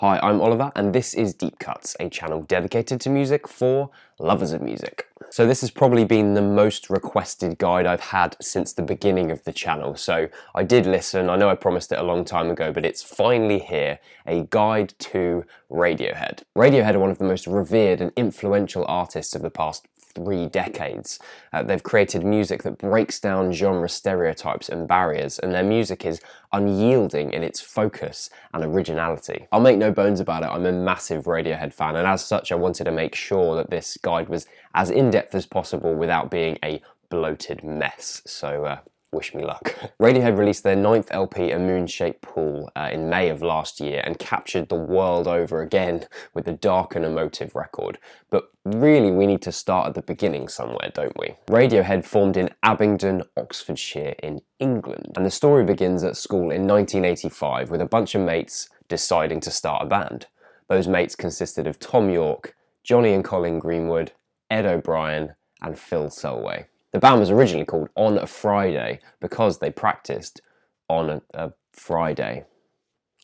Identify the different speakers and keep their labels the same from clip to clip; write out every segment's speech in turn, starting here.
Speaker 1: Hi, I'm Oliver, and this is Deep Cuts, a channel dedicated to music for lovers of music. So this has probably been the most requested guide I've had since the beginning of the channel, so I did listen. I know I promised it a long time ago, but it's finally here, a guide to Radiohead. Radiohead are one of the most revered and influential artists of the past 3 decades. They've created music that breaks down genre stereotypes and barriers, and their music is unyielding in its focus and originality. I'll make no bones about it, I'm a massive Radiohead fan, and as such I wanted to make sure that this guide was as in-depth as possible without being a bloated mess, so wish me luck. Radiohead released their 9th LP, A Moon-Shaped Pool, in May of last year and captured the world over again with a dark and emotive record. But really we need to start at the beginning somewhere, don't we? Radiohead formed in Abingdon, Oxfordshire in England. And the story begins at school in 1985 with a bunch of mates deciding to start a band. Those mates consisted of Tom York, Johnny and Colin Greenwood, Ed O'Brien and Phil Selway. The band was originally called On a Friday because they practiced on a Friday.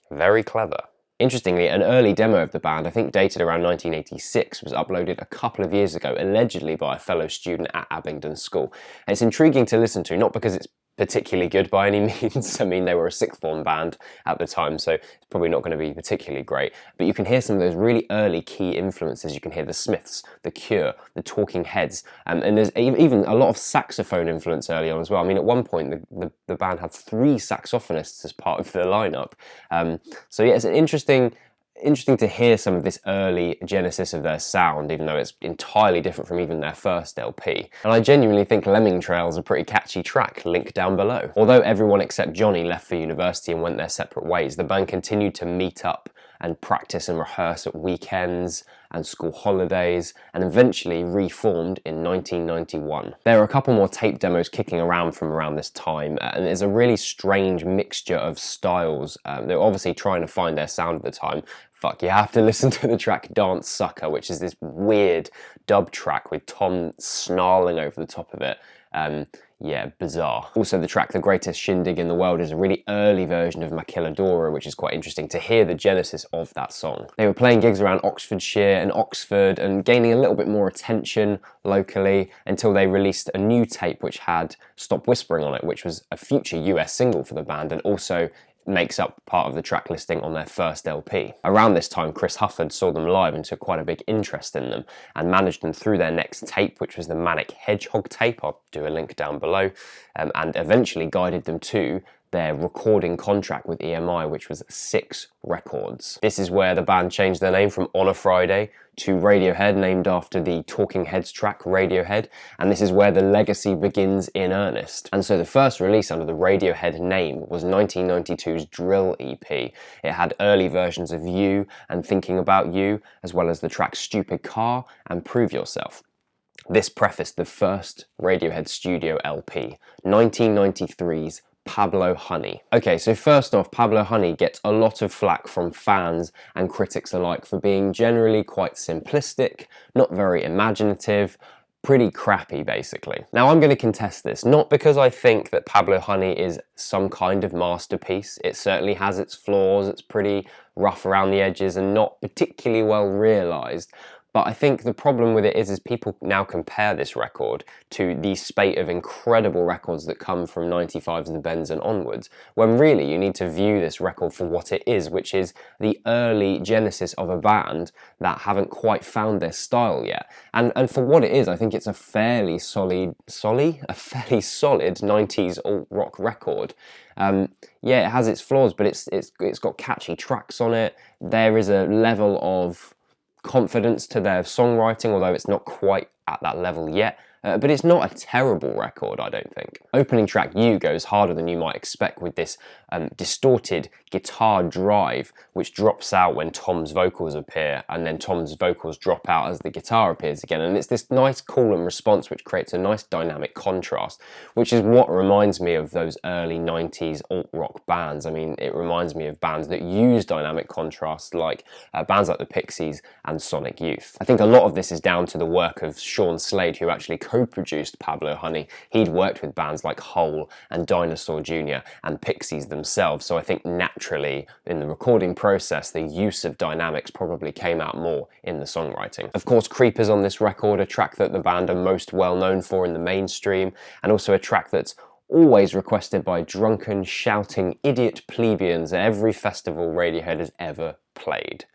Speaker 1: Very clever. Interestingly, an early demo of the band, I think dated around 1986, was uploaded a couple of years ago, allegedly by a fellow student at Abingdon School. And it's intriguing to listen to, not because it's particularly good by any means. I mean, they were a sixth form band at the time, so it's probably not going to be particularly great. But you can hear some of those really early key influences. You can hear the Smiths, the Cure, the Talking Heads, and there's even a lot of saxophone influence early on as well. I mean, at one point, the band had 3 saxophonists as part of the lineup. So yeah, it's an interesting to hear some of this early genesis of their sound, even though it's entirely different from even their first LP. And I genuinely think Lemming Trail's a pretty catchy track, link down below. Although everyone except Johnny left for university and went their separate ways, the band continued to meet up and practice and rehearse at weekends and school holidays, and eventually reformed in 1991. There are a couple more tape demos kicking around from around this time, and there's a really strange mixture of styles. They're obviously trying to find their sound at the time. Fuck, you have to listen to the track Dance Sucker, which is this weird dub track with Tom snarling over the top of it. Yeah, bizarre. Also, the track The Greatest Shindig in the World is a really early version of Maquiladora, which is quite interesting to hear the genesis of that song. They were playing gigs around Oxfordshire and Oxford and gaining a little bit more attention locally until they released a new tape which had Stop Whispering on it, which was a future US single for the band and also makes up part of the track listing on their first LP. Around this time, Chris Hufford saw them live and took quite a big interest in them and managed them through their next tape, which was the Manic Hedgehog tape. I'll do a link down below, and eventually guided them to their recording contract with EMI, which was 6 records. This is where the band changed their name from On a Friday to Radiohead, named after the Talking Heads track Radiohead, and this is where the legacy begins in earnest. And so the first release under the Radiohead name was 1992's Drill EP. It had early versions of You and Thinking About You, as well as the tracks Stupid Car and Prove Yourself. This prefaced the first Radiohead studio LP, 1993's Pablo Honey. Okay, so first off, Pablo Honey gets a lot of flack from fans and critics alike for being generally quite simplistic, not very imaginative, pretty crappy basically. Now I'm going to contest this, not because I think that Pablo Honey is some kind of masterpiece. It certainly has its flaws, it's pretty rough around the edges and not particularly well realised. But I think the problem with it is people now compare this record to the spate of incredible records that come from 95s and Bends and onwards, when really you need to view this record for what it is, which is the early genesis of a band that haven't quite found their style yet. And for what it is, I think it's a fairly solid 90s alt-rock record. Yeah, it has its flaws, but it's got catchy tracks on it. There is a level of confidence to their songwriting, although it's not quite at that level yet. But it's not a terrible record, I don't think. Opening track You goes harder than you might expect with this distorted guitar drive, which drops out when Tom's vocals appear, and then Tom's vocals drop out as the guitar appears again. And it's this nice call and response which creates a nice dynamic contrast, which is what reminds me of those early 90s alt-rock bands. I mean, it reminds me of bands that use dynamic contrast, like bands like the Pixies and Sonic Youth. I think a lot of this is down to the work of Sean Slade, who actually co-produced Pablo Honey. He'd worked with bands like Hole and Dinosaur Jr. and Pixies themselves, so I think naturally in the recording process the use of dynamics probably came out more in the songwriting. Of course, Creep is on this record, a track that the band are most well known for in the mainstream, and also a track that's always requested by drunken, shouting, idiot plebeians at every festival Radiohead has ever played.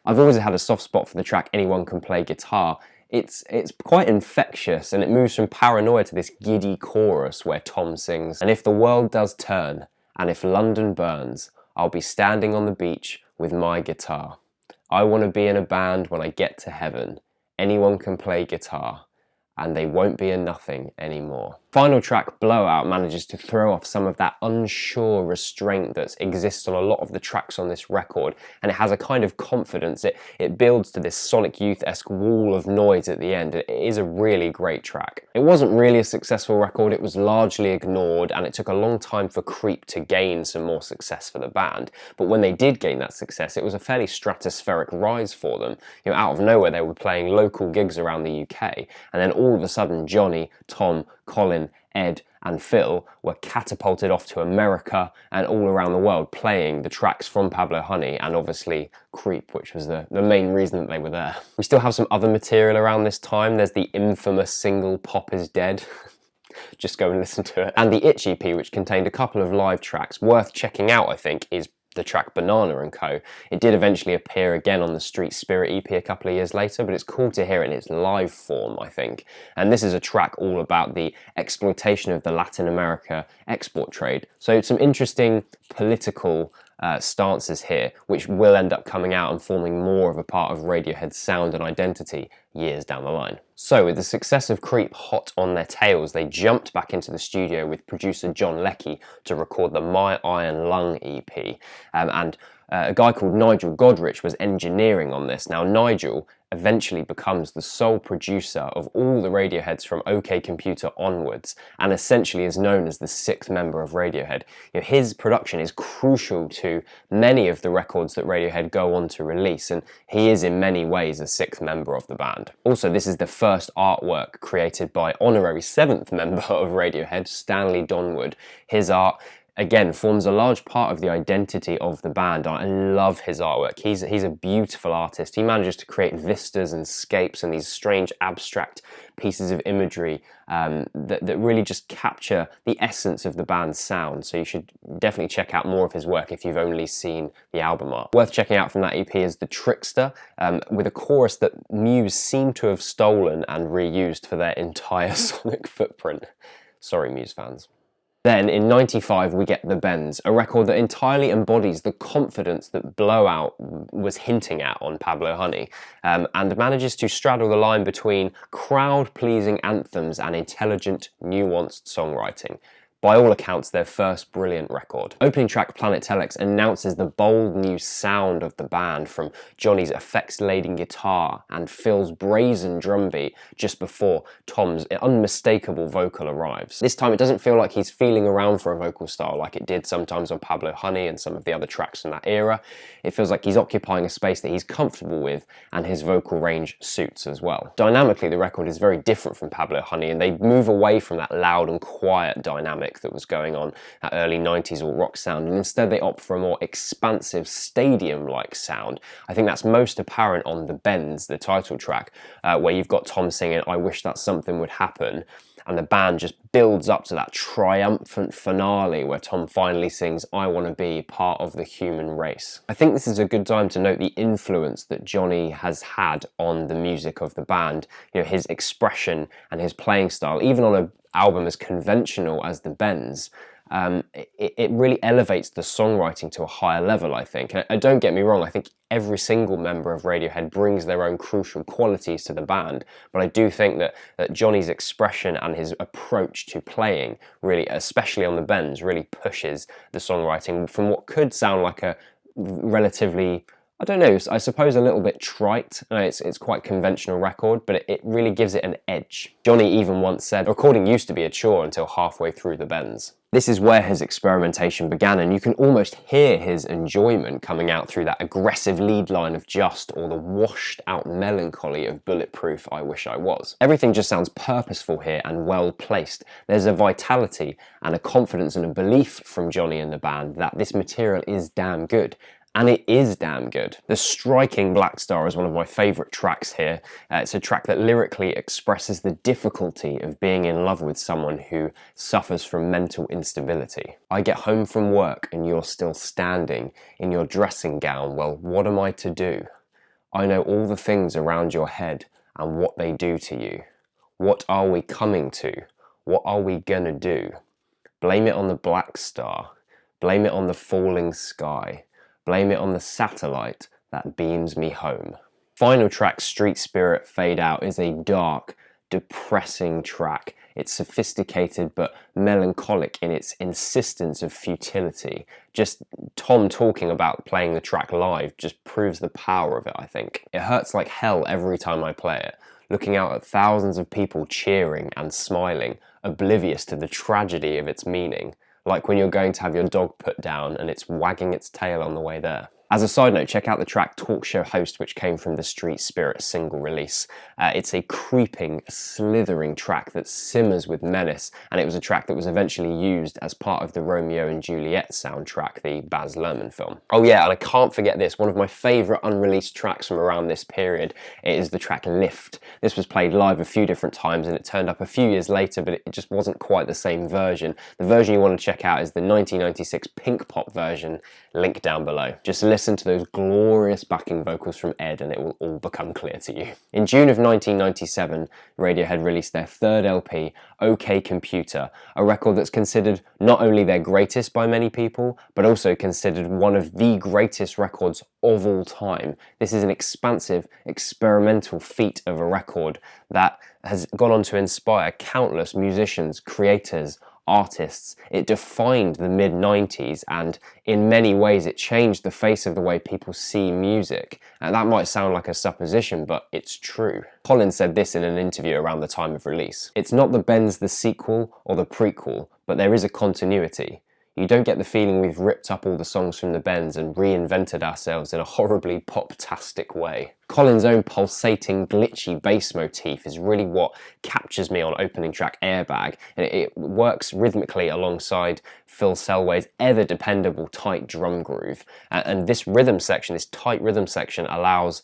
Speaker 1: I've always had a soft spot for the track Anyone Can Play Guitar. It's quite infectious, and it moves from paranoia to this giddy chorus where Tom sings, "And if the world does turn, and if London burns, I'll be standing on the beach with my guitar. I want to be in a band when I get to heaven. Anyone can play guitar, and they won't be a nothing anymore." Final track, Blowout, manages to throw off some of that unsure restraint that exists on a lot of the tracks on this record, and it has a kind of confidence. It builds to this Sonic Youth-esque wall of noise at the end. It is a really great track. It wasn't really a successful record, it was largely ignored, and it took a long time for Creep to gain some more success for the band. But when they did gain that success, it was a fairly stratospheric rise for them. You know, out of nowhere they were playing local gigs around the UK, and then all of a sudden Johnny, Tom, Colin, Ed and Phil were catapulted off to America and all around the world playing the tracks from Pablo Honey and obviously Creep, which was the main reason that they were there. We still have some other material around this time. There's the infamous single Pop Is Dead. Just go and listen to it. And the Itch EP, which contained a couple of live tracks. Worth checking out, I think, is the track Banana and Co. It did eventually appear again on the Street Spirit EP a couple of years later, but it's cool to hear it in its live form, I think. And this is a track all about the exploitation of the Latin America export trade. So some interesting political stances here, which will end up coming out and forming more of a part of Radiohead's sound and identity years down the line. So with the success of Creep hot on their tails, they jumped back into the studio with producer John Leckie to record the My Iron Lung EP, and a guy called Nigel Godrich was engineering on this. Now Nigel eventually becomes the sole producer of all the Radioheads from OK Computer onwards, and essentially is known as the sixth member of Radiohead. You know, his production is crucial to many of the records that Radiohead go on to release, and he is in many ways a sixth member of the band. Also, this is the first artwork created by honorary seventh member of Radiohead, Stanley Donwood. His art again forms a large part of the identity of the band. I love his artwork. He's a beautiful artist. He manages to create vistas and scapes and these strange abstract pieces of imagery that really just capture the essence of the band's sound. So you should definitely check out more of his work if you've only seen the album art. Worth checking out from that EP is The Trickster, with a chorus that Muse seem to have stolen and reused for their entire sonic footprint. Sorry, Muse fans. Then in '95 we get The Bends, a record that entirely embodies the confidence that Blowout was hinting at on Pablo Honey, and manages to straddle the line between crowd-pleasing anthems and intelligent, nuanced songwriting. By all accounts, their first brilliant record. Opening track Planet Telex announces the bold new sound of the band, from Johnny's effects-laden guitar and Phil's brazen drum beat just before Tom's unmistakable vocal arrives. This time it doesn't feel like he's feeling around for a vocal style like it did sometimes on Pablo Honey and some of the other tracks from that era. It feels like he's occupying a space that he's comfortable with, and his vocal range suits as well. Dynamically, the record is very different from Pablo Honey, and they move away from that loud and quiet dynamic that was going on, that early 90s alt rock sound, and instead they opt for a more expansive stadium-like sound. I think that's most apparent on The Bends, the title track, where you've got Tom singing "I Wish That Something Would Happen," and the band just builds up to that triumphant finale where Tom finally sings "I Want to Be Part of the Human Race." I think this is a good time to note the influence that Johnny has had on the music of the band. You know, his expression and his playing style, even on an album as conventional as The Bends, it really elevates the songwriting to a higher level, I think. And don't get me wrong, I think every single member of Radiohead brings their own crucial qualities to the band, but I do think that Johnny's expression and his approach to playing really, especially on The Bends, really pushes the songwriting from what could sound like a relatively I don't know, I suppose a little bit trite. It's quite conventional record, but it really gives it an edge. Johnny even once said, recording used to be a chore until halfway through the bends. This is where his experimentation began, and you can almost hear his enjoyment coming out through that aggressive lead line of Just, or the washed out melancholy of Bulletproof I Wish I Was. Everything just sounds purposeful here and well placed. There's a vitality and a confidence and a belief from Johnny and the band that this material is damn good. And it is damn good. The striking Black Star is one of my favourite tracks here. It's a track that lyrically expresses the difficulty of being in love with someone who suffers from mental instability. I get home from work and you're still standing in your dressing gown. Well, what am I to do? I know all the things around your head and what they do to you. What are we coming to? What are we gonna do? Blame it on the Black Star. Blame it on the falling sky. Blame it on the satellite that beams me home. Final track, Street Spirit Fade Out, is a dark, depressing track. It's sophisticated but melancholic in its insistence of futility. Just Tom talking about playing the track live just proves the power of it, I think. It hurts like hell every time I play it, looking out at thousands of people cheering and smiling, oblivious to the tragedy of its meaning. Like when you're going to have your dog put down and it's wagging its tail on the way there. As a side note, check out the track Talk Show Host, which came from the Street Spirit single release. It's a creeping, slithering track that simmers with menace, and it was a track that was eventually used as part of the Romeo and Juliet soundtrack, the Baz Luhrmann film. Oh yeah, and I can't forget this, one of my favourite unreleased tracks from around this period is the track Lift. This was played live a few different times and it turned up a few years later, but it just wasn't quite the same version. The version you want to check out is the 1996 Pink Pop version, link down below. Just listen to those glorious backing vocals from Ed and it will all become clear to you. In June of 1997, Radiohead released their third LP, OK Computer, a record that's considered not only their greatest by many people, but also considered one of the greatest records of all time. This is an expansive, experimental feat of a record that has gone on to inspire countless musicians, creators, artists. It defined the mid-90s and in many ways it changed the face of the way people see music. And that might sound like a supposition, but it's true. Colin said this in an interview around the time of release. It's not the Bends the sequel or the prequel, but there is a continuity. You don't get the feeling we've ripped up all the songs from the Bends and reinvented ourselves in a horribly pop-tastic way. Colin's own pulsating, glitchy bass motif is really what captures me on opening track Airbag, and it works rhythmically alongside Phil Selway's ever-dependable tight drum groove. And this rhythm section, this tight rhythm section, allows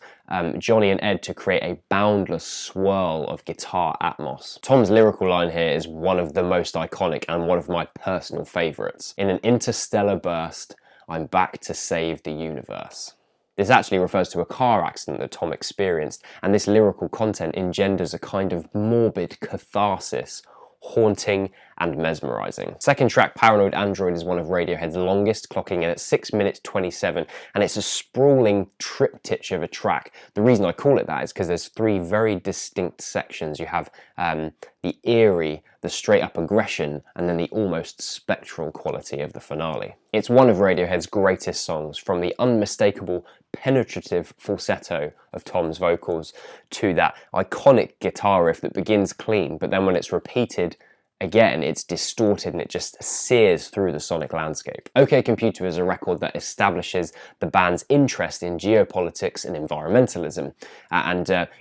Speaker 1: Johnny and Ed to create a boundless swirl of guitar atmos. Tom's lyrical line here is one of the most iconic and one of my personal favourites. In an interstellar burst, I'm back to save the universe. This actually refers to a car accident that Tom experienced, and this lyrical content engenders a kind of morbid catharsis, haunting and mesmerising. Second track, Paranoid Android, is one of Radiohead's longest, clocking in at 6 minutes 27, and it's a sprawling triptych of a track. The reason I call it that is because there's three very distinct sections. You have the eerie, the straight-up aggression, and then the almost spectral quality of the finale. It's one of Radiohead's greatest songs, from the unmistakable penetrative falsetto of Tom's vocals to that iconic guitar riff that begins clean, but then when it's repeated again, it's distorted and it just sears through the sonic landscape. OK Computer is a record that establishes the band's interest in geopolitics and environmentalism.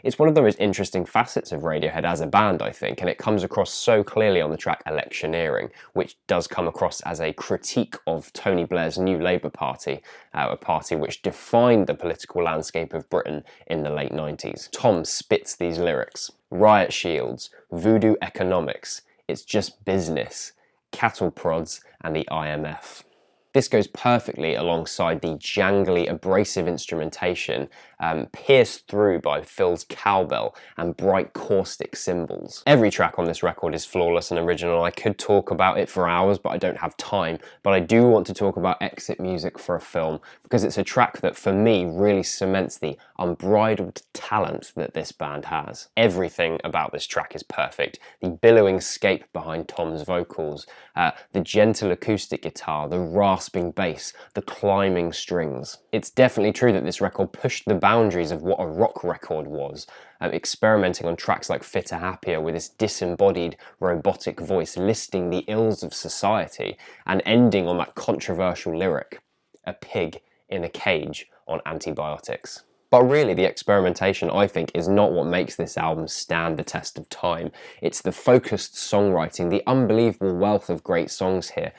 Speaker 1: It's one of the most interesting facets of Radiohead as a band, I think, and it comes across so clearly on the track Electioneering, which does come across as a critique of Tony Blair's New Labour Party, a party which defined the political landscape of Britain in the late 90s. Tom spits these lyrics: riot shields, voodoo economics, it's just business, cattle prods, and the IMF. This goes perfectly alongside the jangly, abrasive instrumentation pierced through by Phil's cowbell and bright caustic cymbals. Every track on this record is flawless and original. I could talk about it for hours, but I don't have time. But I do want to talk about Exit Music for a Film, because it's a track that for me really cements the unbridled talent that this band has. Everything about this track is perfect. The billowing scape behind Tom's vocals, the gentle acoustic guitar, the raspy rasping bass, the climbing strings. It's definitely true that this record pushed the boundaries of what a rock record was, experimenting on tracks like Fitter Happier with this disembodied robotic voice listing the ills of society, and ending on that controversial lyric, a pig in a cage on antibiotics. But really, the experimentation, I think, is not what makes this album stand the test of time. It's the focused songwriting, the unbelievable wealth of great songs here.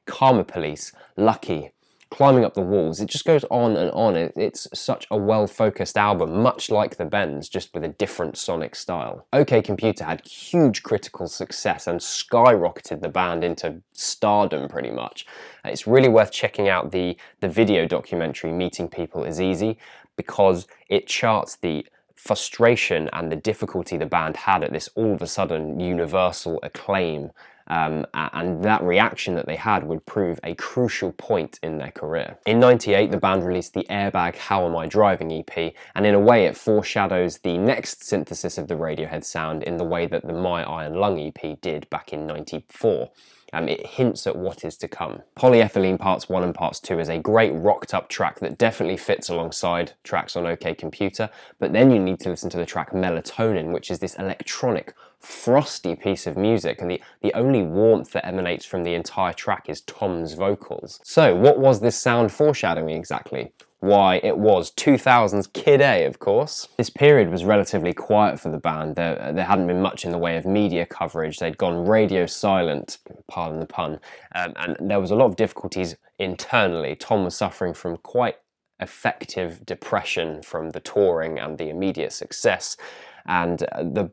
Speaker 1: Karma Police, Lucky, Climbing Up the Walls, it just goes on and on. It's such a well-focused album, much like The Bends, just with a different sonic style. OK Computer had huge critical success and skyrocketed the band into stardom, pretty much. It's really worth checking out the video documentary, Meeting People Is Easy, because it charts the frustration and the difficulty the band had at this all of a sudden universal acclaim, and that reaction that they had would prove a crucial point in their career. In '98, the band released the Airbag How Am I Driving EP, and in a way it foreshadows the next synthesis of the Radiohead sound in the way that the My Iron Lung EP did back in '94. It hints at what is to come. Polyethylene Parts 1 and Parts 2 is a great rocked up track that definitely fits alongside tracks on OK Computer, but then you need to listen to the track Melatonin, which is this electronic, frosty piece of music, and the only warmth that emanates from the entire track is Tom's vocals. So what was this sound foreshadowing exactly? Why, it was 2000's Kid A, of course. This period was relatively quiet for the band. There hadn't been much in the way of media coverage. They'd gone radio silent, pardon the pun, and there was a lot of difficulties internally. Tom was suffering from quite effective depression from the touring and the immediate success, and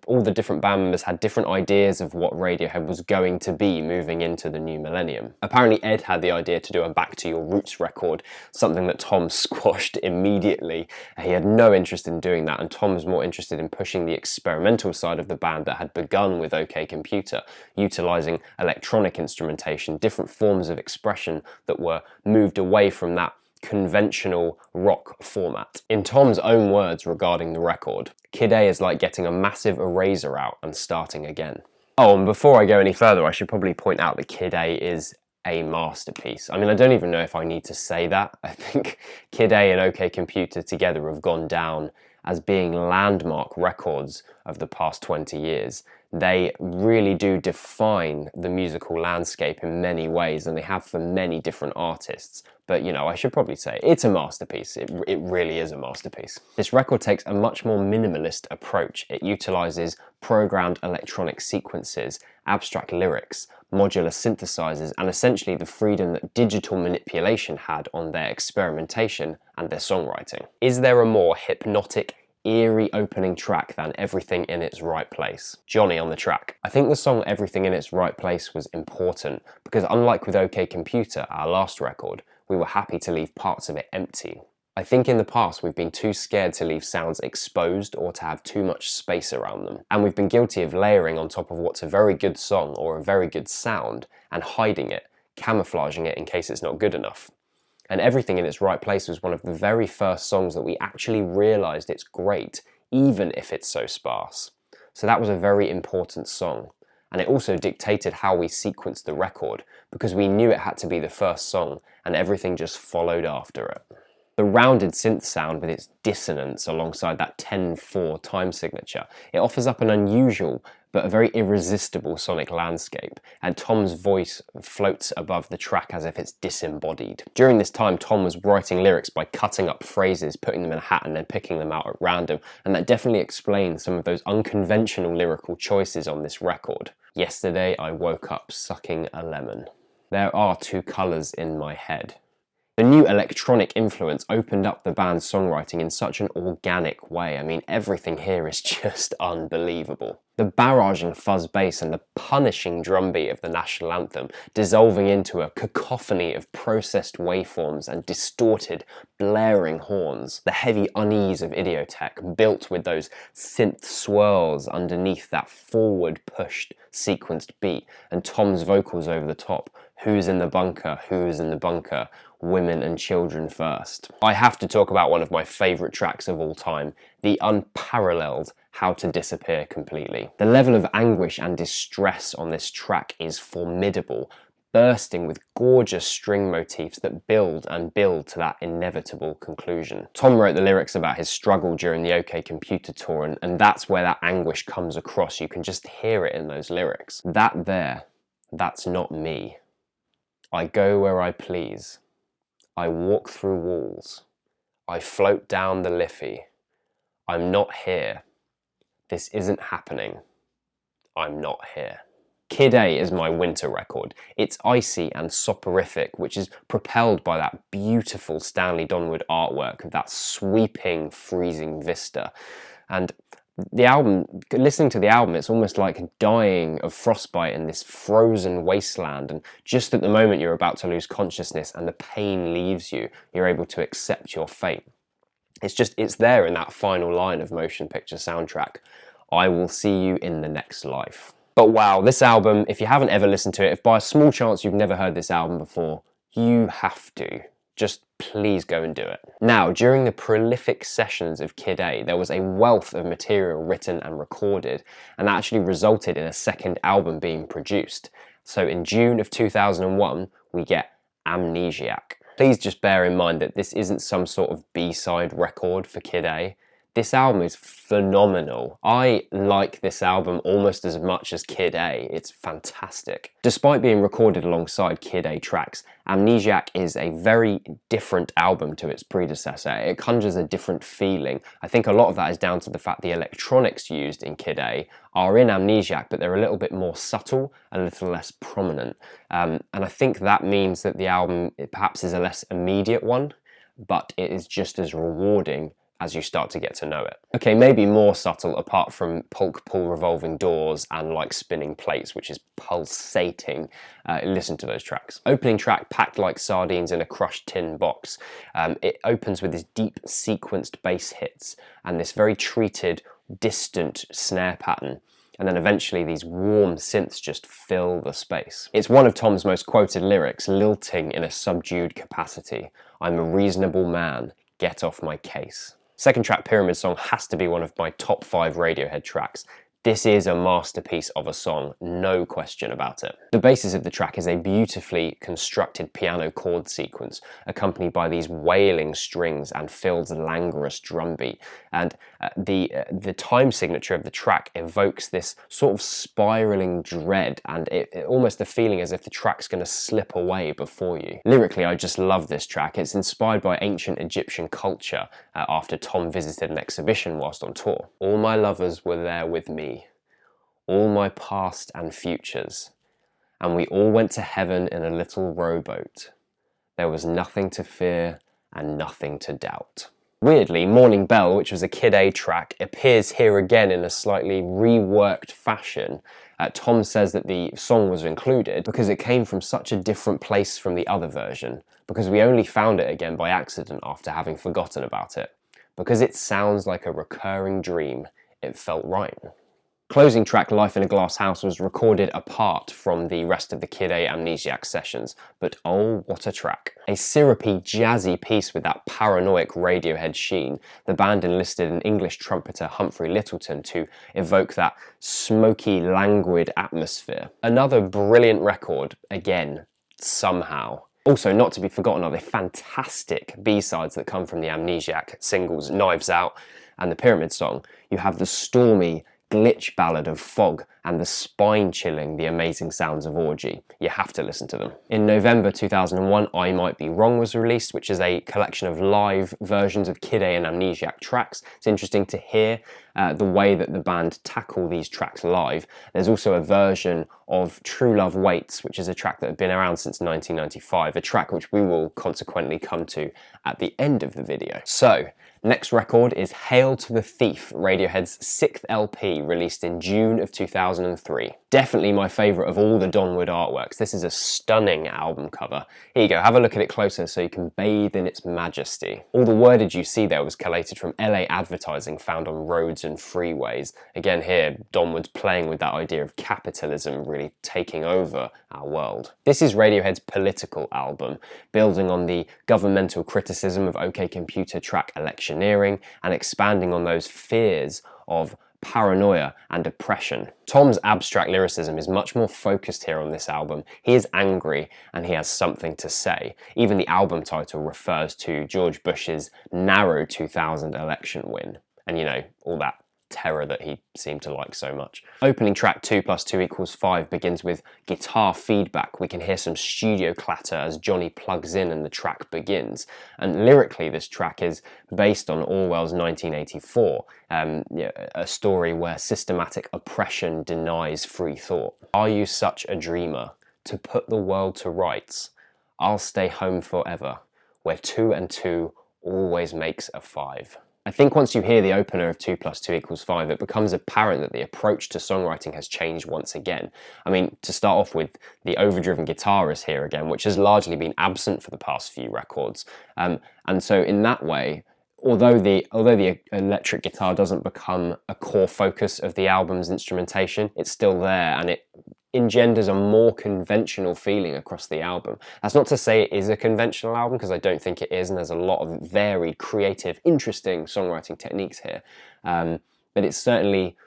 Speaker 1: all the different band members had different ideas of what Radiohead was going to be moving into the new millennium. Apparently Ed had the idea to do a Back to Your Roots record, something that Tom squashed immediately. He had no interest in doing that, and Tom was more interested in pushing the experimental side of the band that had begun with OK Computer, utilising electronic instrumentation, different forms of expression that were moved away from that conventional rock format. In Tom's own words regarding the record, Kid A is like getting a massive eraser out and starting again. Oh, and before I go any further, I should probably point out that Kid A is a masterpiece. I mean, I don't even know if I need to say that. I think Kid A and OK Computer together have gone down as being landmark records of the past 20 years. They really do define the musical landscape in many ways, and they have for many different artists. But, you know, I should probably say it's a masterpiece. It really is a masterpiece. This record takes a much more minimalist approach. It utilises programmed electronic sequences, abstract lyrics, modular synthesizers, and essentially the freedom that digital manipulation had on their experimentation and their songwriting. Is there a more hypnotic, eerie opening track than Everything in Its Right Place? Johnny on the track. I think the song Everything in Its Right Place was important because, unlike with OK Computer, our last record, we were happy to leave parts of it empty. I think in the past we've been too scared to leave sounds exposed or to have too much space around them, and we've been guilty of layering on top of what's a very good song or a very good sound and hiding it, camouflaging it in case it's not good enough. And Everything in Its Right Place was one of the very first songs that we actually realised it's great, even if it's so sparse. So that was a very important song. And it also dictated how we sequenced the record, because we knew it had to be the first song, and everything just followed after it. The rounded synth sound with its dissonance alongside that 10/4 time signature, it offers up an unusual but a very irresistible sonic landscape, and Tom's voice floats above the track as if it's disembodied. During this time, Tom was writing lyrics by cutting up phrases, putting them in a hat and then picking them out at random, and that definitely explains some of those unconventional lyrical choices on this record. Yesterday I woke up sucking a lemon. There are two colours in my head. The new electronic influence opened up the band's songwriting in such an organic way. I mean, everything here is just unbelievable. The barraging fuzz bass and the punishing drum beat of the national anthem dissolving into a cacophony of processed waveforms and distorted, blaring horns. The heavy unease of Idiotech built with those synth swirls underneath that forward-pushed, sequenced beat, and Tom's vocals over the top. Who's in the bunker? Who's in the bunker? Women and children first. I have to talk about one of my favourite tracks of all time, the unparalleled How to Disappear Completely. The level of anguish and distress on this track is formidable, bursting with gorgeous string motifs that build and build to that inevitable conclusion. Tom wrote the lyrics about his struggle during the OK Computer tour, and that's where that anguish comes across. You can just hear it in those lyrics. That there, that's not me. I go where I please. I walk through walls. I float down the Liffey. I'm not here. This isn't happening. I'm not here. Kid A is my winter record. It's icy and soporific, which is propelled by that beautiful Stanley Donwood artwork of that sweeping, freezing vista. And the album, listening to the album, it's almost like dying of frostbite in this frozen wasteland, and just at the moment you're about to lose consciousness and the pain leaves you, you're able to accept your fate. It's there in that final line of Motion Picture Soundtrack. I will see you in the next life. But wow, this album, if you haven't ever listened to it, if by a small chance you've never heard this album before, you have to. Just please go and do it. Now, during the prolific sessions of Kid A, there was a wealth of material written and recorded, and that actually resulted in a second album being produced. So in June of 2001, we get Amnesiac. Please just bear in mind that this isn't some sort of B-side record for Kid A. This album is phenomenal. I like this album almost as much as Kid A. It's fantastic. Despite being recorded alongside Kid A tracks, Amnesiac is a very different album to its predecessor. It conjures a different feeling. I think a lot of that is down to the fact the electronics used in Kid A are in Amnesiac, but they're a little bit more subtle, a little less prominent. And I think that means that the album perhaps is a less immediate one, but it is just as rewarding as you start to get to know it. Okay, maybe more subtle apart from Polk Pull Revolving Doors and Like Spinning Plates, which is pulsating. Listen to those tracks. Opening track, Packed Like Sardines in a Crushed Tin Box. It opens with this deep sequenced bass hits and this very treated, distant snare pattern. And then eventually these warm synths just fill the space. It's one of Tom's most quoted lyrics, lilting in a subdued capacity. I'm a reasonable man, get off my case. Second track, Pyramid Song, has to be one of my top 5 Radiohead tracks. This is a masterpiece of a song, no question about it. The basis of the track is a beautifully constructed piano chord sequence, accompanied by these wailing strings and Phil's languorous drum beat. And the time signature of the track evokes this sort of spiraling dread, and it almost a feeling as if the track's going to slip away before you. Lyrically, I just love this track. It's inspired by ancient Egyptian culture after Tom visited an exhibition whilst on tour. All my lovers were there with me, all my past and futures, and we all went to heaven in a little rowboat. There was nothing to fear and nothing to doubt. Weirdly, Morning Bell, which was a Kid A track, appears here again in a slightly reworked fashion. Tom says that the song was included because it came from such a different place from the other version, because we only found it again by accident after having forgotten about it. Because it sounds like a recurring dream, it felt right. Closing track, Life in a Glass House, was recorded apart from the rest of the Kid A Amnesiac sessions, but oh, what a track. A syrupy, jazzy piece with that paranoid Radiohead sheen. The band enlisted an English trumpeter, Humphrey Lyttelton, to evoke that smoky, languid atmosphere. Another brilliant record, again, somehow. Also, not to be forgotten are the fantastic B-sides that come from the Amnesiac singles, Knives Out and the Pyramid Song. You have the stormy, glitch ballad of Fog and the spine-chilling The Amazing Sounds of Orgy. You have to listen to them. In November 2001, I Might Be Wrong was released, which is a collection of live versions of Kid A and Amnesiac tracks. It's interesting to hear the way that the band tackle these tracks live. There's also a version of True Love Waits, which is a track that had been around since 1995, a track which we will consequently come to at the end of the video. So, next record is Hail to the Thief, Radiohead's 6th LP, released in June of 2003. Definitely my favourite of all the Donwood artworks. This is a stunning album cover. Here you go, have a look at it closer so you can bathe in its majesty. All the wordage you see there was collated from LA advertising found on roads and freeways. Again here, Donwood's playing with that idea of capitalism really taking over our world. This is Radiohead's political album, building on the governmental criticism of OK Computer track Electioneering and expanding on those fears of paranoia, and oppression. Tom's abstract lyricism is much more focused here on this album. He is angry and he has something to say. Even the album title refers to George Bush's narrow 2000 election win. And you know, all that terror that he seemed to like so much. Opening track 2 + 2 = 5 begins with guitar feedback. We can hear some studio clatter as Johnny plugs in and the track begins. And lyrically, this track is based on Orwell's 1984, a story where systematic oppression denies free thought. Are you such a dreamer to put the world to rights? I'll stay home forever, where 2 and 2 always makes a 5. I think once you hear the opener of 2 + 2 = 5, it becomes apparent that the approach to songwriting has changed once again. I mean, to start off with, the overdriven guitar is here again, which has largely been absent for the past few records. And so in that way, although the electric guitar doesn't become a core focus of the album's instrumentation, it's still there, and it engenders a more conventional feeling across the album. That's not to say it is a conventional album, because I don't think it is, and there's a lot of varied, creative, interesting songwriting techniques here. But it's certainly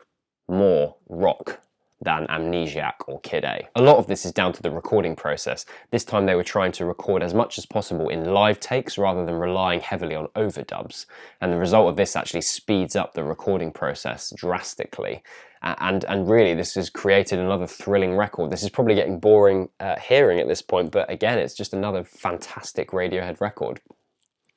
Speaker 1: more rock than Amnesiac or Kid A. A lot of this is down to the recording process. This time they were trying to record as much as possible in live takes rather than relying heavily on overdubs. And the result of this actually speeds up the recording process drastically. And really, this has created another thrilling record. This is probably getting boring hearing at this point, but again, it's just another fantastic Radiohead record.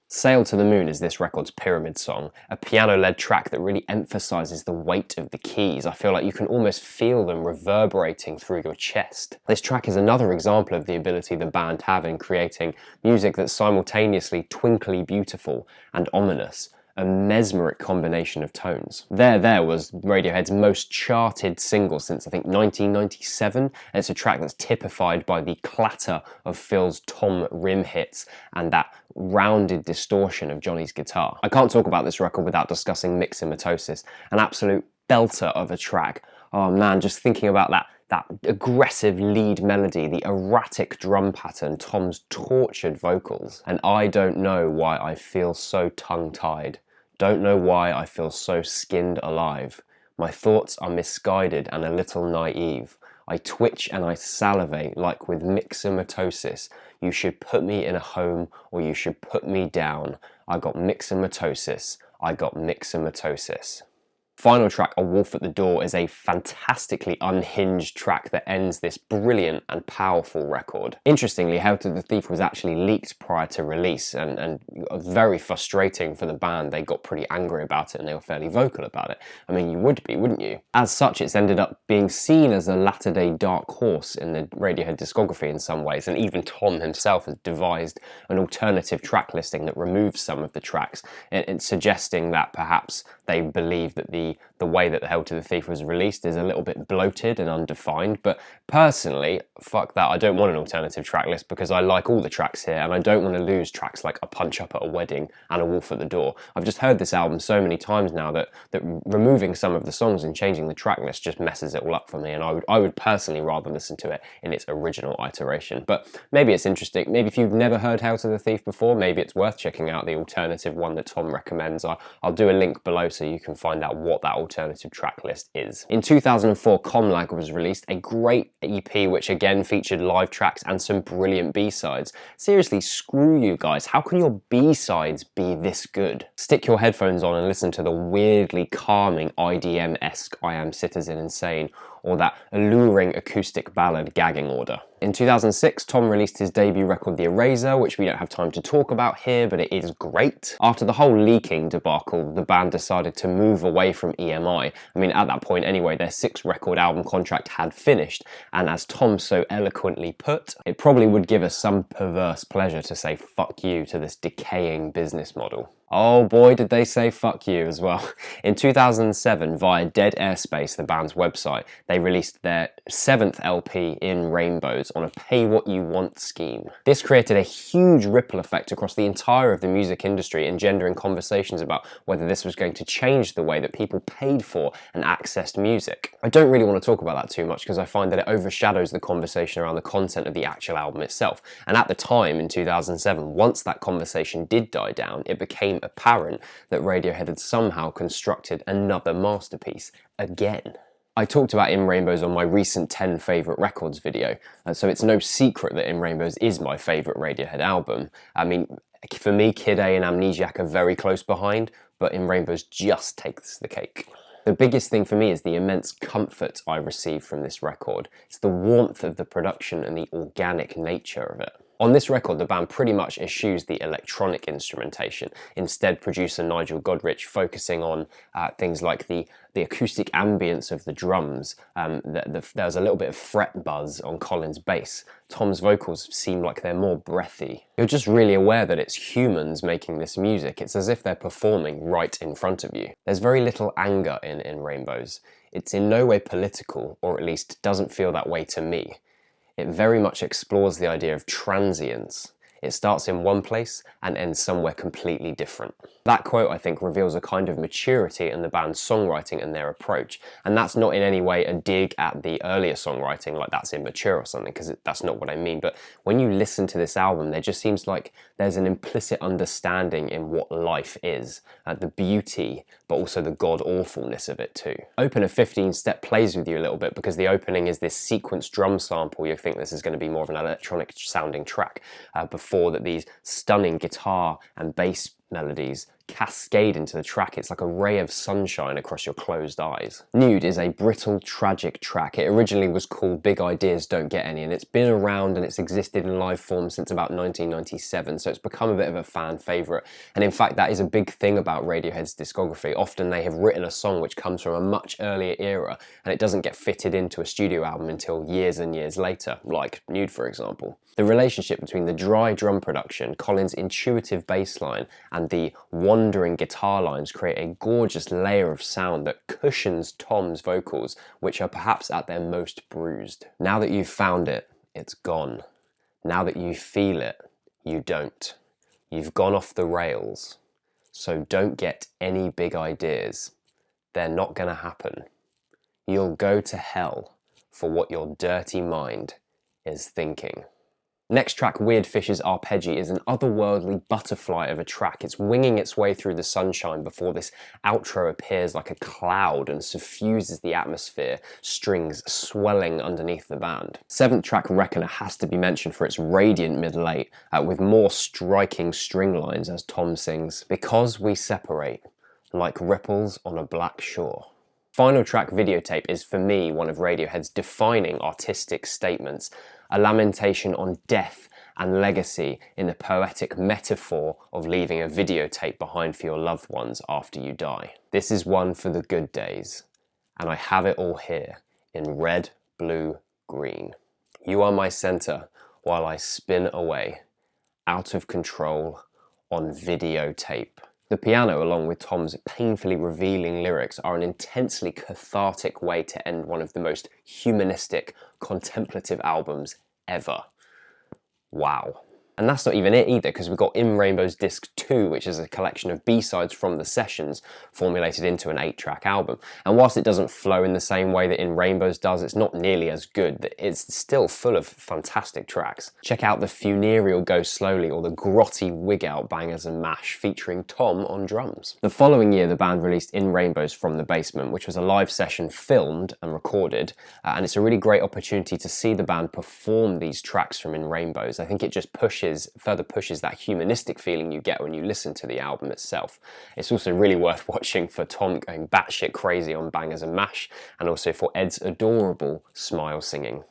Speaker 1: Sail to the Moon is this record's pyramid song, a piano-led track that really emphasises the weight of the keys. I feel like you can almost feel them reverberating through your chest. This track is another example of the ability the band have in creating music that's simultaneously twinkly beautiful and ominous, a mesmeric combination of tones. There was Radiohead's most charted single since I think 1997. And it's a track that's typified by the clatter of Phil's tom rim hits and that rounded distortion of Johnny's guitar. I can't talk about this record without discussing Myxomatosis, an absolute belter of a track. Oh man, just thinking about that aggressive lead melody, the erratic drum pattern, Tom's tortured vocals. And I don't know why I feel so tongue-tied. Don't know why I feel so skinned alive. My thoughts are misguided and a little naive. I twitch and I salivate like with myxomatosis. You should put me in a home or you should put me down. I got myxomatosis. I got myxomatosis. Final track, A Wolf at the Door, is a fantastically unhinged track that ends this brilliant and powerful record. Interestingly, Hail to the Thief was actually leaked prior to release, and very frustrating for the band. They got pretty angry about it and they were fairly vocal about it. I mean, you would be, wouldn't you? As such, it's ended up being seen as a latter-day dark horse in the Radiohead discography in some ways, and even Tom himself has devised an alternative track listing that removes some of the tracks, suggesting that perhaps they believe that the way that the Hail to the Thief was released is a little bit bloated and undefined. But personally, fuck that. I don't want an alternative track list because I like all the tracks here, and I don't want to lose tracks like A Punch Up at a Wedding and A Wolf at the Door. I've just heard this album so many times now that removing some of the songs and changing the track list just messes it all up for me, and I would personally rather listen to it in its original iteration. But maybe it's interesting. Maybe if you've never heard Hail to the Thief before, maybe it's worth checking out the alternative one that Tom recommends. I'll do a link below so you can find out what that alternative track list is. In 2004, Comlag was released, a great EP which again featured live tracks and some brilliant B-sides. Seriously, screw you guys, how can your B-sides be this good? Stick your headphones on and listen to the weirdly calming IDM-esque I Am Citizen Insane, or that alluring acoustic ballad Gagging Order. In 2006, Tom released his debut record, The Eraser, which we don't have time to talk about here, but it is great. After the whole leaking debacle, the band decided to move away from EMI. I mean, at that point anyway, their 6-record album contract had finished, and as Tom so eloquently put, it probably would give us some perverse pleasure to say fuck you to this decaying business model. Oh boy, did they say fuck you as well. In 2007, via Dead Airspace, the band's website, they released their 7th LP, In Rainbows, on a pay-what-you-want scheme. This created a huge ripple effect across the entire of the music industry, engendering conversations about whether this was going to change the way that people paid for and accessed music. I don't really want to talk about that too much because I find that it overshadows the conversation around the content of the actual album itself. And at the time, in 2007, once that conversation did die down, it became apparent that Radiohead had somehow constructed another masterpiece again. I talked about In Rainbows on my recent 10 favourite records video, so it's no secret that In Rainbows is my favourite Radiohead album. I mean, for me, Kid A and Amnesiac are very close behind, but In Rainbows just takes the cake. The biggest thing for me is the immense comfort I receive from this record. It's the warmth of the production and the organic nature of it. On this record, the band pretty much eschews the electronic instrumentation. Instead, producer Nigel Godrich focusing on things like the acoustic ambience of the drums. There's a little bit of fret buzz on Colin's bass. Tom's vocals seem like they're more breathy. You're just really aware that it's humans making this music. It's as if they're performing right in front of you. There's very little anger in Rainbows. It's in no way political, or at least doesn't feel that way to me. It very much explores the idea of transience. It starts in one place and ends somewhere completely different. That quote, I think, reveals a kind of maturity in the band's songwriting and their approach. And that's not in any way a dig at the earlier songwriting, like that's immature or something, because that's not what I mean. But when you listen to this album, there just seems like there's an implicit understanding in what life is, the beauty, but also the god-awfulness of it too. Opener 15 Step plays with you a little bit because the opening is this sequenced drum sample. You think this is going to be more of an electronic sounding track before that these stunning guitar and bass melodies cascade into the track. It's like a ray of sunshine across your closed eyes. Nude is a brittle, tragic track. It originally was called Big Ideas Don't Get Any, and it's been around and it's existed in live form since about 1997, so it's become a bit of a fan favourite. And in fact, that is a big thing about Radiohead's discography. Often they have written a song which comes from a much earlier era, and it doesn't get fitted into a studio album until years and years later, like Nude, for example. The relationship between the dry drum production, Colin's intuitive bass line, and the wandering guitar lines create a gorgeous layer of sound that cushions Tom's vocals, which are perhaps at their most bruised. Now that you've found it, it's gone. Now that you feel it, you don't. You've gone off the rails. So don't get any big ideas. They're not gonna happen. You'll go to hell for what your dirty mind is thinking. Next track, Weird Fish's Arpeggi, is an otherworldly butterfly of a track. It's winging its way through the sunshine before this outro appears like a cloud and suffuses the atmosphere, strings swelling underneath the band. 7th track, Reckoner, has to be mentioned for its radiant mid-late, with more striking string lines as Tom sings, "Because we separate, like ripples on a black shore." Final track, Videotape, is for me one of Radiohead's defining artistic statements, a lamentation on death and legacy in the poetic metaphor of leaving a videotape behind for your loved ones after you die. This is one for the good days, and I have it all here in red, blue, green. You are my center while I spin away, out of control, on videotape. The piano, along with Tom's painfully revealing lyrics, are an intensely cathartic way to end one of the most humanistic, contemplative albums ever. Wow. And that's not even it either, because we've got In Rainbows Disc 2, which is a collection of B-sides from the sessions formulated into an 8-track album. And whilst it doesn't flow in the same way that In Rainbows does, it's not nearly as good. It's still full of fantastic tracks. Check out the funereal Go Slowly or the grotty Wig Out Bangers and Mash featuring Tom on drums. The following year, the band released In Rainbows from the Basement, which was a live session filmed and recorded, and it's a really great opportunity to see the band perform these tracks from In Rainbows. I think it just further pushes that humanistic feeling you get when you listen to the album itself. It's also really worth watching for Tom going batshit crazy on Bangers and Mash, and also for Ed's adorable Smile singing.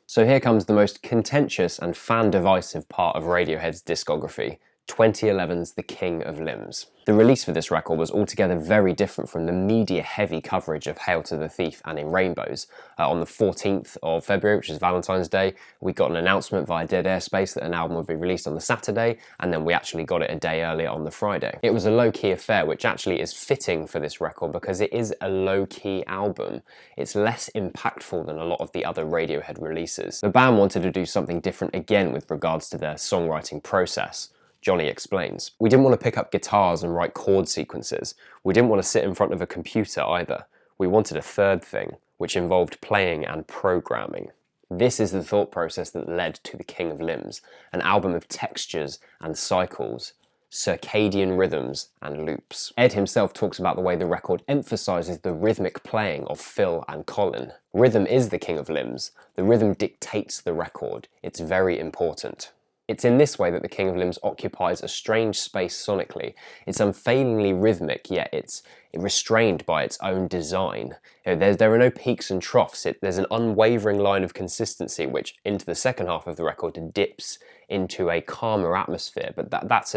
Speaker 1: So here comes the most contentious and fan-divisive part of Radiohead's discography, 2011's The King of Limbs. The release for this record was altogether very different from the media-heavy coverage of Hail to the Thief and In Rainbows. On the 14th of February, which is Valentine's Day, we got an announcement via Dead Airspace that an album would be released on the Saturday, and then we actually got it a day earlier on the Friday. It was a low-key affair, which actually is fitting for this record because it is a low-key album. It's less impactful than a lot of the other Radiohead releases. The band wanted to do something different again with regards to their songwriting process. Johnny explains. We didn't want to pick up guitars and write chord sequences. We didn't want to sit in front of a computer either. We wanted a third thing, which involved playing and programming. This is the thought process that led to The King of Limbs, an album of textures and cycles, circadian rhythms and loops. Ed himself talks about the way the record emphasises the rhythmic playing of Phil and Colin. Rhythm is the king of limbs. The rhythm dictates the record. It's very important. It's in this way that The King of Limbs occupies a strange space sonically. It's unfailingly rhythmic, yet it's restrained by its own design. There are no peaks and troughs. There's an unwavering line of consistency which, into the second half of the record, dips into a calmer atmosphere, but that's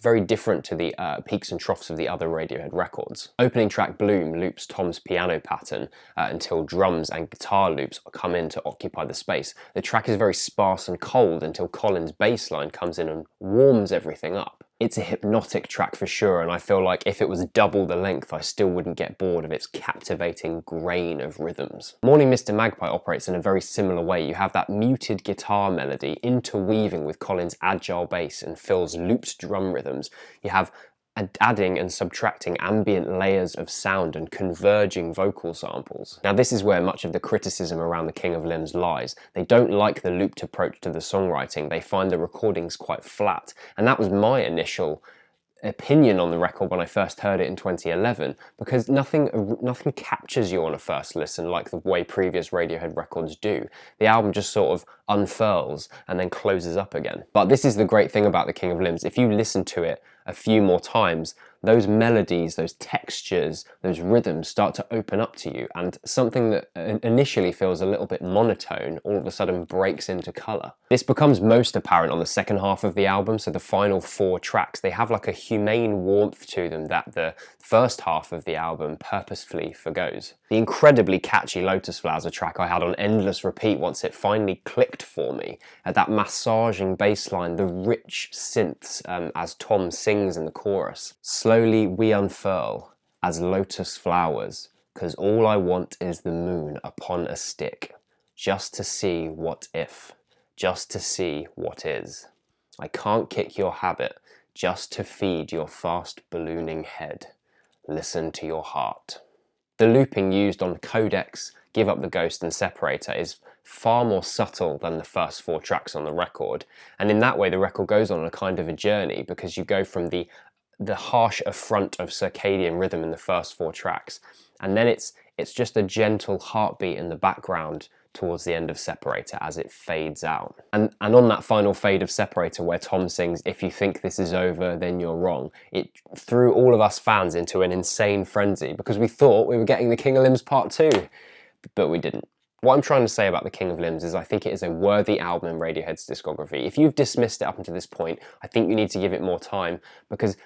Speaker 1: very different to the peaks and troughs of the other Radiohead records. Opening track Bloom loops Tom's piano pattern until drums and guitar loops come in to occupy the space. The track is very sparse and cold until Colin's bass line comes in and warms everything up. It's a hypnotic track for sure, and I feel like if it was double the length, I still wouldn't get bored of its captivating grain of rhythms. Morning Mr. Magpie operates in a very similar way. You have that muted guitar melody interweaving with Colin's agile bass and Phil's looped drum rhythms. You have adding and subtracting ambient layers of sound and converging vocal samples. Now this is where much of the criticism around The King of Limbs lies. They don't like the looped approach to the songwriting. They find the recordings quite flat, and that was my initial opinion on the record when I first heard it in 2011, because nothing captures you on a first listen like the way previous Radiohead records do. The album just sort of unfurls and then closes up again. But this is the great thing about The King of Limbs. If you listen to it a few more times, those melodies, those textures, those rhythms start to open up to you, and something that initially feels a little bit monotone all of a sudden breaks into colour. This becomes most apparent on the second half of the album, so the final 4 tracks, they have like a humane warmth to them that the first half of the album purposefully forgoes. The incredibly catchy Lotus Flowers, a track I had on endless repeat once it finally clicked for me, that massaging bass line, the rich synths as Tom sings in the chorus. Slowly we unfurl as lotus flowers, 'cause all I want is the moon upon a stick, just to see what if, just to see what is. I can't kick your habit, just to feed your fast ballooning head. Listen to your heart. The looping used on Codex, Give Up the Ghost and Separator is far more subtle than the first 4 tracks on the record, and in that way the record goes on a kind of a journey, because you go from the harsh affront of circadian rhythm in the first 4 tracks, and then it's just a gentle heartbeat in the background towards the end of Separator as it fades out. And on that final fade of Separator where Tom sings, "If you think this is over, then you're wrong," it threw all of us fans into an insane frenzy because we thought we were getting The King of Limbs Part 2, but we didn't. What I'm trying to say about The King of Limbs is I think it is a worthy album in Radiohead's discography. If you've dismissed it up until this point, I think you need to give it more time, because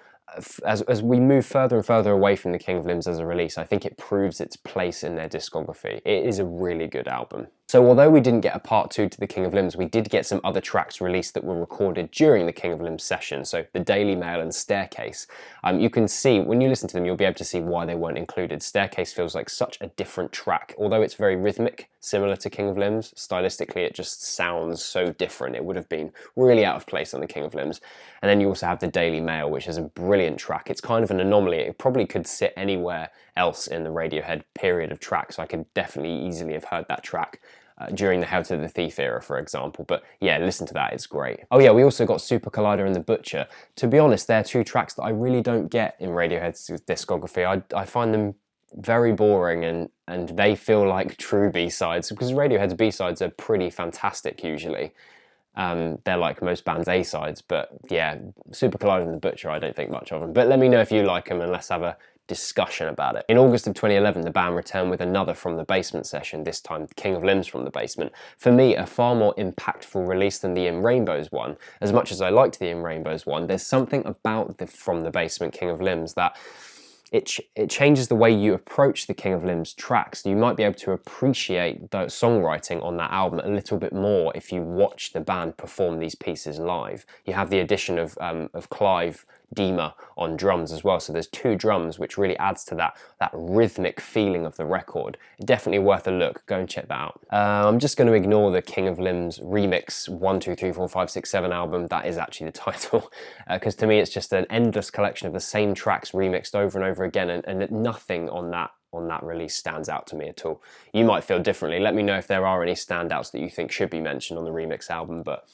Speaker 1: as we move further and further away from The King of Limbs as a release, I think it proves its place in their discography. It is a really good album. So although we didn't get a part 2 to The King of Limbs, we did get some other tracks released that were recorded during the King of Limbs session, so The Daily Mail and Staircase. You can see, when you listen to them, you'll be able to see why they weren't included. Staircase feels like such a different track. Although it's very rhythmic, similar to King of Limbs, stylistically it just sounds so different. It would have been really out of place on the King of Limbs. And then you also have The Daily Mail, which is a brilliant track. It's kind of an anomaly. It probably could sit anywhere else in the Radiohead period of tracks. I could definitely easily have heard that track during the Hail to the Thief era, for example. But yeah, listen to that, it's great. Oh yeah, we also got Super Collider and The Butcher. To be honest, they're 2 tracks that I really don't get in Radiohead's discography. I find them very boring, and they feel like true B-sides, because Radiohead's B-sides are pretty fantastic usually. They're like most bands' A-sides, but yeah, Super Collider and The Butcher, I don't think much of them. But let me know if you like them, and let's have a discussion about it. In August of 2011, the band returned with another From the Basement session, this time King of Limbs From the Basement. For me, a far more impactful release than the In Rainbows one. As much as I liked the In Rainbows one, there's something about the From the Basement King of Limbs that it changes the way you approach the King of Limbs tracks. You might be able to appreciate the songwriting on that album a little bit more if you watch the band perform these pieces live. You have the addition of Clive Deemer on drums as well, so there's 2 drums, which really adds to that rhythmic feeling of the record. Definitely worth a look. Go and check that out. I'm just going to ignore the King of Limbs remix 1, 2, 3, 4, 5, 6, 7 album. That is actually the title, because to me it's just an endless collection of the same tracks remixed over and over again, and nothing on that release stands out to me at all. You might feel differently. Let me know if there are any standouts that you think should be mentioned on the remix album, but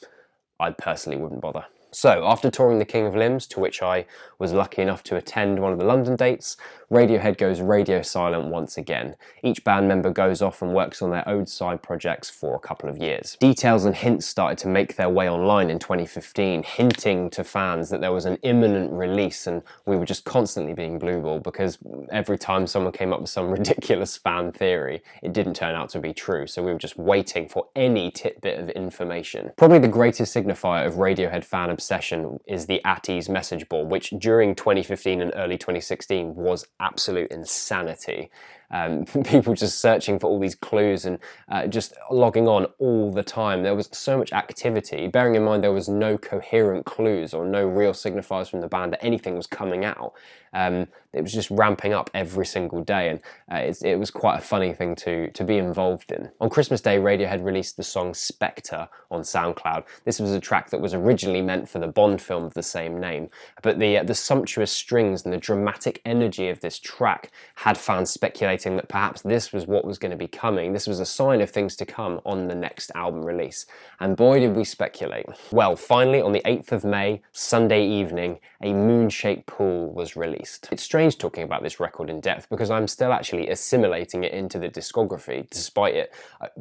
Speaker 1: I personally wouldn't bother. So, after touring the King of Limbs, to which I was lucky enough to attend one of the London dates, Radiohead goes radio silent once again. Each band member goes off and works on their own side projects for a couple of years. Details and hints started to make their way online in 2015, hinting to fans that there was an imminent release, and we were just constantly being blueballed because every time someone came up with some ridiculous fan theory, it didn't turn out to be true, so we were just waiting for any tidbit of information. Probably the greatest signifier of Radiohead fan obsession is the At Ease message board, which during 2015 and early 2016 was absolute insanity. People just searching for all these clues and just logging on all the time. There was so much activity, bearing in mind there was no coherent clues or no real signifiers from the band that anything was coming out. It was just ramping up every single day, and it was quite a funny thing to be involved in. On Christmas Day, Radiohead released the song Spectre on SoundCloud. This was a track that was originally meant for the Bond film of the same name, but the sumptuous strings and the dramatic energy of this track had fans speculating that perhaps this was what was going to be coming. This was a sign of things to come on the next album release. And boy did we speculate. Well, finally on the 8th of May, Sunday evening, a moon-shaped pool was released. It's strange talking about this record in depth because I'm still actually assimilating it into the discography, despite it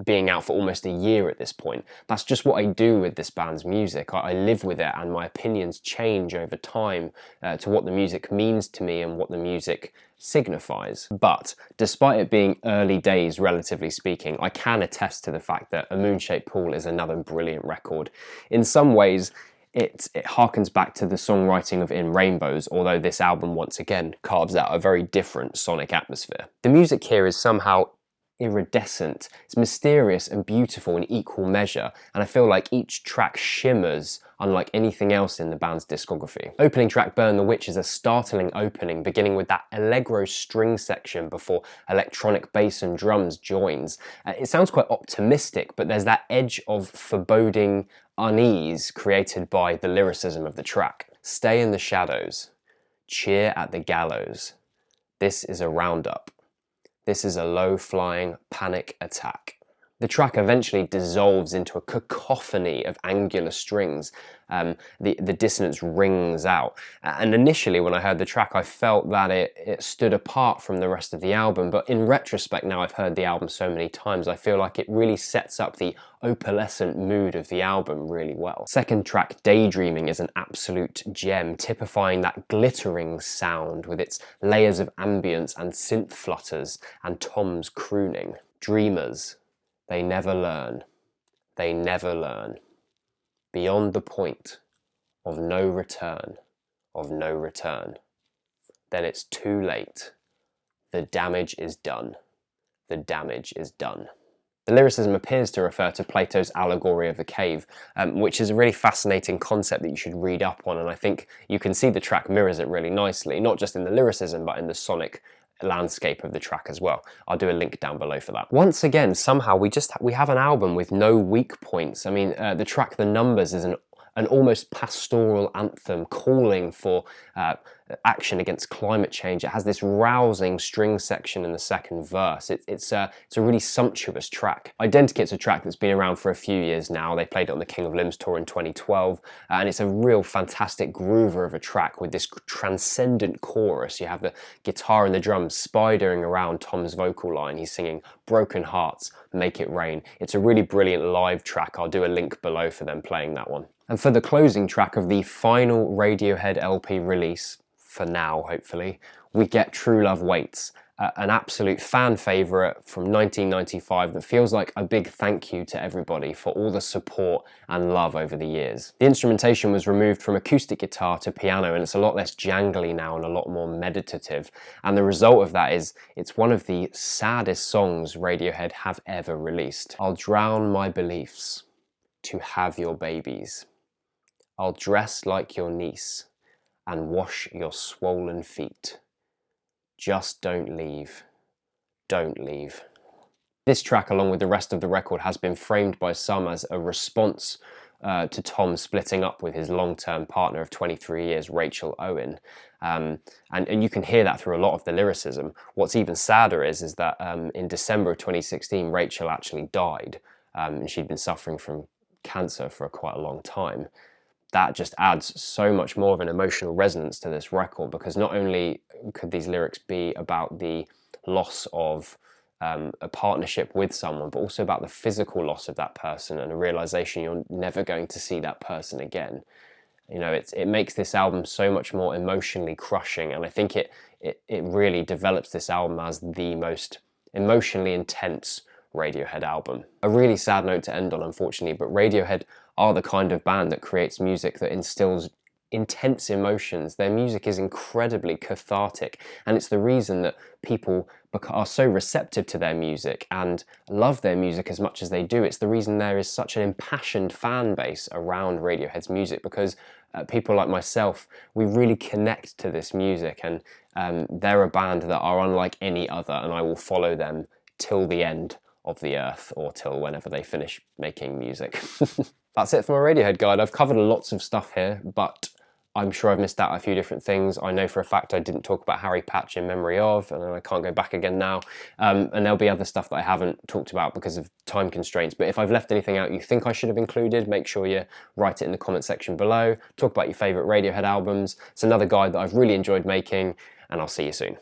Speaker 1: being out for almost a year at this point. That's just what I do with this band's music. I live with it, and my opinions change over time to what the music means to me and what the music signifies. But despite it being early days, relatively speaking, I can attest to the fact that A Moon-Shaped Pool is another brilliant record. In some ways, it harkens back to the songwriting of In Rainbows, although this album once again carves out a very different sonic atmosphere. The music here is somehow iridescent. It's mysterious and beautiful in equal measure, and I feel like each track shimmers unlike anything else in the band's discography. Opening track Burn the Witch is a startling opening, beginning with that allegro string section before electronic bass and drums joins. It sounds quite optimistic, but there's that edge of foreboding unease created by the lyricism of the track. Stay in the shadows, cheer at the gallows. This is a roundup. This is a low-flying panic attack. The track eventually dissolves into a cacophony of angular strings. The dissonance rings out. And initially when I heard the track, I felt that it stood apart from the rest of the album, but in retrospect, now I've heard the album so many times, I feel like it really sets up the opalescent mood of the album really well. Second track, Daydreaming, is an absolute gem, typifying that glittering sound with its layers of ambience and synth flutters and Tom's crooning. Dreamers, they never learn. They never learn. Beyond the point of no return, of no return. Then it's too late. The damage is done. The damage is done. The lyricism appears to refer to Plato's allegory of the cave, which is a really fascinating concept that you should read up on, and I think you can see the track mirrors it really nicely, not just in the lyricism, but in the sonic landscape of the track as well. I'll do a link down below for that. Once again, somehow we have an album with no weak points. I mean, the track The Numbers is an almost pastoral anthem calling for action against climate change. It has this rousing string section in the second verse. It's a really sumptuous track. Identicate's a track that's been around for a few years now. They played it on the King of Limbs tour in 2012, and it's a real fantastic groover of a track with this transcendent chorus. You have the guitar and the drums spidering around Tom's vocal line. He's singing "Broken Hearts, Make It Rain." It's a really brilliant live track. I'll do a link below for them playing that one. And for the closing track of the final Radiohead LP release, for now, hopefully, we get True Love Waits, an absolute fan favourite from 1995 that feels like a big thank you to everybody for all the support and love over the years. The instrumentation was removed from acoustic guitar to piano, and it's a lot less jangly now and a lot more meditative. And the result of that is it's one of the saddest songs Radiohead have ever released. I'll drown my beliefs to have your babies. I'll dress like your niece and wash your swollen feet. Just don't leave. Don't leave. This track, along with the rest of the record, has been framed by some as a response to Tom splitting up with his long-term partner of 23 years, Rachel Owen. And you can hear that through a lot of the lyricism. What's even sadder is that in December of 2016, Rachel actually died, and she'd been suffering from cancer for quite a long time. That just adds so much more of an emotional resonance to this record, because not only could these lyrics be about the loss of a partnership with someone, but also about the physical loss of that person and a realization you're never going to see that person again. You know, it makes this album so much more emotionally crushing, and I think it really develops this album as the most emotionally intense Radiohead album. A really sad note to end on, unfortunately, but Radiohead are the kind of band that creates music that instills intense emotions. Their music is incredibly cathartic, and it's the reason that people are so receptive to their music and love their music as much as they do. It's the reason there is such an impassioned fan base around Radiohead's music, because people like myself, we really connect to this music, and they're a band that are unlike any other, and I will follow them till the end of the earth, or till whenever they finish making music. That's it for my Radiohead guide. I've covered lots of stuff here, but I'm sure I've missed out a few different things. I know for a fact I didn't talk about Harry Patch in memory of, and I can't go back again now. And there'll be other stuff that I haven't talked about because of time constraints. But if I've left anything out you think I should have included, make sure you write it in the comment section below. Talk about your favourite Radiohead albums. It's another guide that I've really enjoyed making, and I'll see you soon.